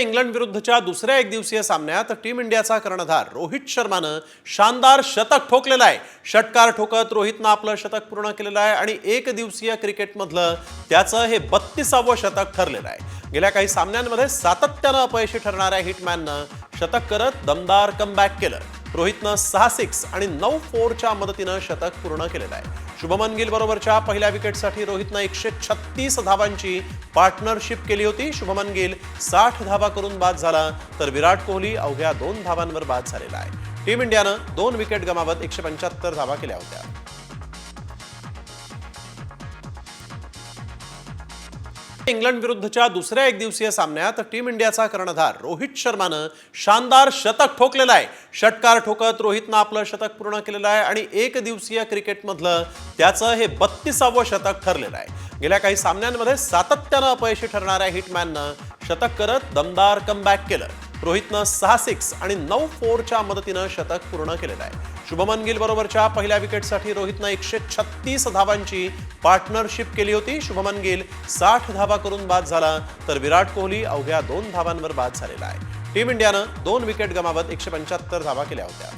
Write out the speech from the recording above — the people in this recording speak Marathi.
इंग्लंड विरुद्धच्या दुसऱ्या एकदिवसीय सामन्यात टीम इंडियाचा कर्णधार रोहित शर्मानं शानदार शतक ठोकलेलं आहे। षटकार ठोकत रोहितनं आपलं शतक पूर्ण केलेलं आहे आणि एक दिवसीय क्रिकेटमधलं त्याचं हे 32वं शतक ठरलेलं आहे। गेल्या काही सामन्यांमध्ये सातत्यानं अपयशी ठरणाऱ्या हिटमॅननं शतक करत दमदार कमबॅक केलं। रोहितनं 6 सिक्स आणि 9 4च्या मदतीनं शतक पूर्ण केलेलं आहे। शुभमन गिल बरोबरच्या पहिल्या विकेटसाठी रोहितनं 136 धावांची पार्टनरशिप केली होती। शुभमन गिल 60 धावा करून बाद झाला, तर विराट कोहली अवघ्या 2 धावांवर बाद झालेला आहे। टीम इंडियानं 2 विकेट गमावत 175 धावा केल्या होत्या। इंग्लंड विरुद्धच्या दुसऱ्या एकदिवसीय सामन्यात टीम इंडियाचा कर्णधार रोहित शर्मानं शानदार शतक ठोकलेलं आहे। षटकार ठोकत रोहितनं आपलं शतक पूर्ण केलेलं आहे आणि एक दिवसीय क्रिकेटमधलं त्याचं हे 32वं शतक ठरलेलं आहे। गेल्या काही सामन्यांमध्ये सातत्यानं अपयशी ठरणाऱ्या हिटमॅननं शतक करत दमदार कमबॅक केलं। रोहितनं 6 सिक्स आणि 9 4च्या मदतीनं शतक पूर्ण केलेलं आहे। शुभमन गिल बरोबरच्या पहिल्या विकेटसाठी रोहितनं 136 धावांची पार्टनरशिप केली होती। शुभमन गिल 60 धावा करून बाद झाला, तर विराट कोहली अवघ्या 2 धावांवर बाद झालेला आहे। टीम इंडियानं 2 विकेट गमावत 175 धावा केल्या होत्या।